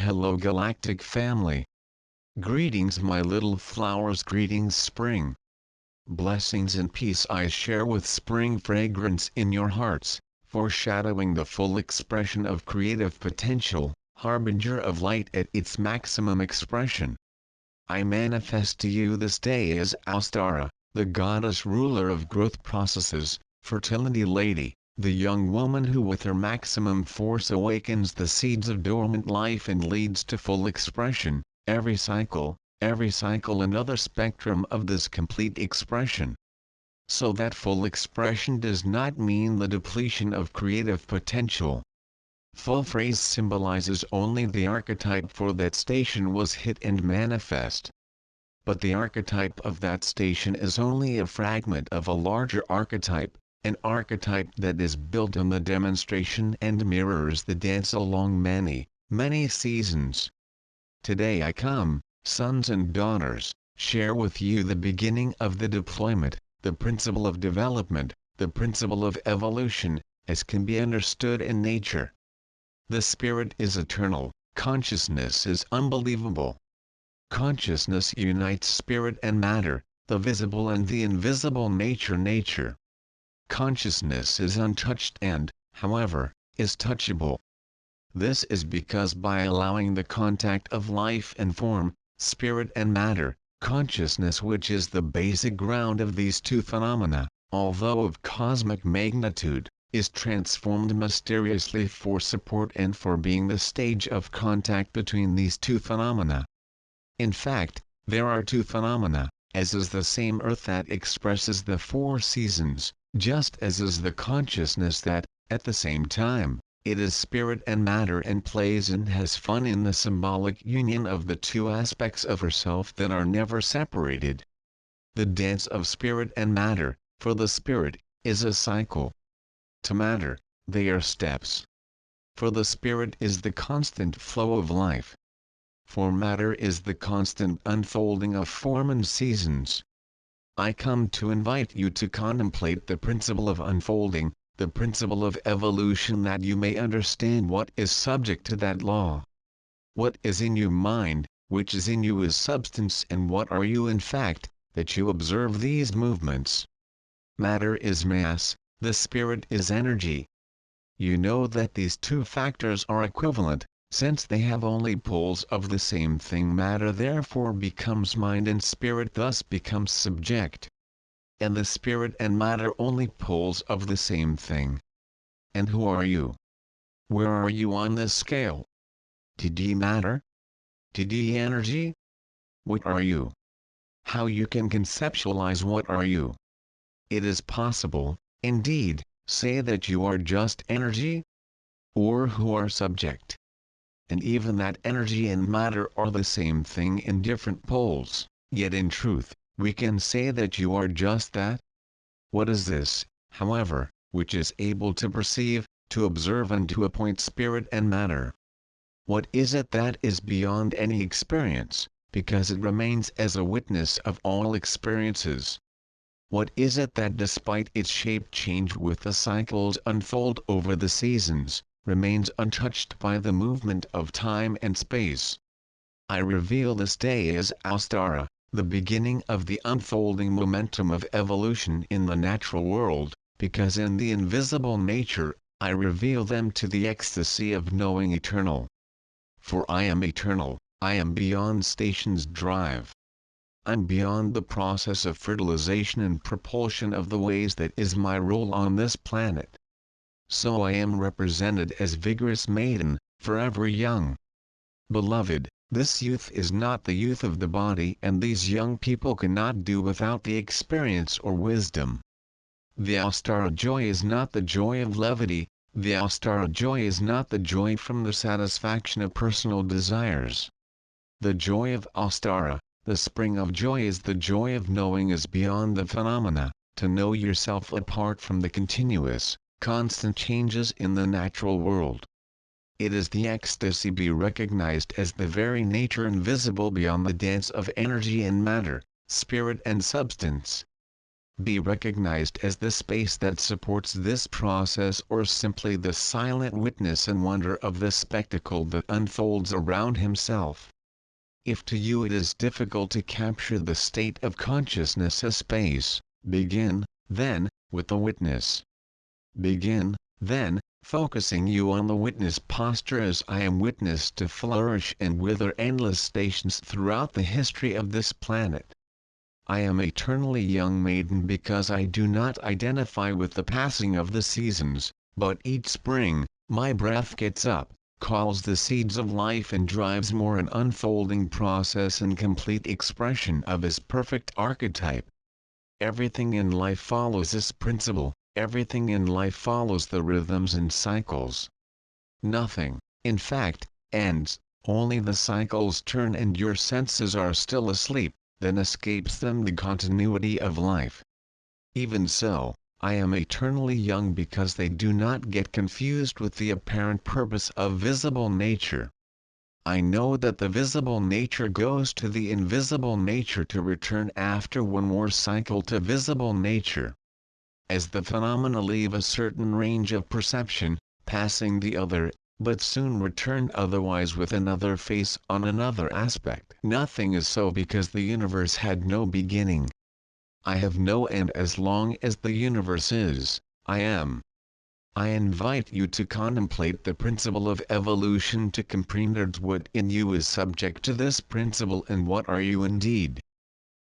Hello Galactic family. Greetings my little flowers, greetings spring. Blessings and peace I share with spring fragrance in your hearts, foreshadowing the full expression of creative potential, harbinger of light at its maximum expression. I manifest to you this day as ASHTAR, the goddess ruler of growth processes, fertility lady, the young woman who with her maximum force awakens the seeds of dormant life and leads to full expression, every cycle another spectrum of this complete expression. So that full expression does not mean the depletion of creative potential. Full phrase symbolizes only the archetype for that station was hit and manifest. But the archetype of that station is only a fragment of a larger archetype, an archetype that is built on the demonstration and mirrors the dance along many, many seasons. Today I come, sons and daughters, share with you the beginning of the deployment, the principle of development, the principle of evolution, as can be understood in nature. The spirit is eternal, consciousness is unbelievable. Consciousness unites spirit and matter, the visible and the invisible nature. Consciousness is untouched and, however, is touchable. This is because by allowing the contact of life and form, spirit and matter, consciousness which is the basic ground of these two phenomena, although of cosmic magnitude, is transformed mysteriously for support and for being the stage of contact between these two phenomena. In fact, there are two phenomena, as is the same earth that expresses the four seasons, just as is the consciousness that, at the same time, it is spirit and matter and plays and has fun in the symbolic union of the two aspects of herself that are never separated. The dance of spirit and matter, for the spirit, is a cycle. To matter, they are steps. For the spirit is the constant flow of life. For matter is the constant unfolding of form and seasons. I come to invite you to contemplate the principle of unfolding, the principle of evolution, that you may understand what is subject to that law. What is in your mind, which is in you is substance, and what are you in fact, that you observe these movements. Matter is mass, the spirit is energy. You know that these two factors are equivalent, since they have only poles of the same thing. Matter therefore becomes mind and spirit thus becomes subject. And the spirit and matter only poles of the same thing. And who are you? Where are you on this scale? 2D matter? 2D energy? What are you? How you can conceptualize what are you? It is possible, indeed, say that you are just energy? Or who are subject? And even that energy and matter are the same thing in different poles, yet in truth, we can say that you are just that? What is this, however, which is able to perceive, to observe and to appoint spirit and matter? What is it that is beyond any experience, because it remains as a witness of all experiences? What is it that despite its shape change with the cycles unfold over the seasons, remains untouched by the movement of time and space? I reveal this day as ASHTAR, the beginning of the unfolding momentum of evolution in the natural world, because in the invisible nature, I reveal them to the ecstasy of knowing eternal. For I am eternal, I am beyond station's drive. I'm beyond the process of fertilization and propulsion of the ways that is my role on this planet. So I am represented as vigorous maiden, forever young. Beloved, this youth is not the youth of the body, and these young people cannot do without the experience or wisdom. The ASHTAR joy is not the joy of levity, the ASHTAR joy is not the joy from the satisfaction of personal desires. The joy of ASHTAR, the spring of joy, is the joy of knowing is beyond the phenomena, to know yourself apart from the continuous, constant changes in the natural world. It is the ecstasy be recognized as the very nature invisible beyond the dance of energy and matter, spirit and substance. be recognized as the space that supports this process or simply the silent witness and wonder of the spectacle that unfolds around himself. If to you it is difficult to capture the state of consciousness as space, begin, then, with the witness. Begin, then, focusing you on the witness posture as I am witness to flourish and wither endless stations throughout the history of this planet. I am eternally young maiden because I do not identify with the passing of the seasons, but each spring, my breath gets up, calls the seeds of life and drives more an unfolding process and complete expression of his perfect archetype. Everything in life follows this principle, everything in life follows the rhythms and cycles. Nothing, in fact, ends, only the cycles turn and your senses are still asleep, then escapes them the continuity of life. Even so, I am eternally young because they do not get confused with the apparent purpose of visible nature. I know that the visible nature goes to the invisible nature to return after one more cycle to visible nature. As the phenomena leave a certain range of perception, passing the other, but soon return otherwise with another face on another aspect. Nothing is so because the universe had no beginning. I have no end as long as the universe is, I am. I invite you to contemplate the principle of evolution to comprehend what in you is subject to this principle and what are you indeed.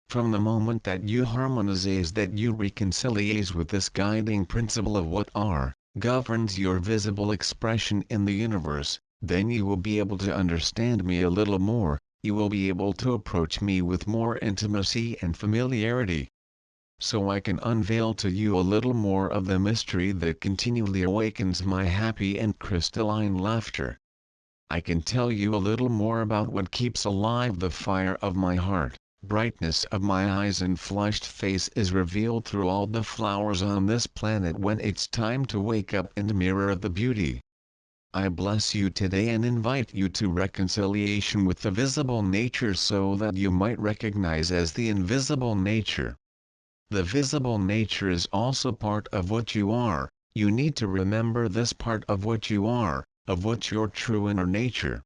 From the moment that you harmonize, that you reconciliate with this guiding principle of what are, governs your visible expression in the universe, then you will be able to understand me a little more, you will be able to approach me with more intimacy and familiarity. So I can unveil to you a little more of the mystery that continually awakens my happy and crystalline laughter. I can tell you a little more about what keeps alive the fire of my heart. Brightness of my eyes and flushed face is revealed through all the flowers on this planet when it's time to wake up and mirror the beauty. I bless you today and invite you to reconciliation with the visible nature so that you might recognize as the invisible nature. The visible nature is also part of what you are. You need to remember this part of what you are, of what your true inner nature.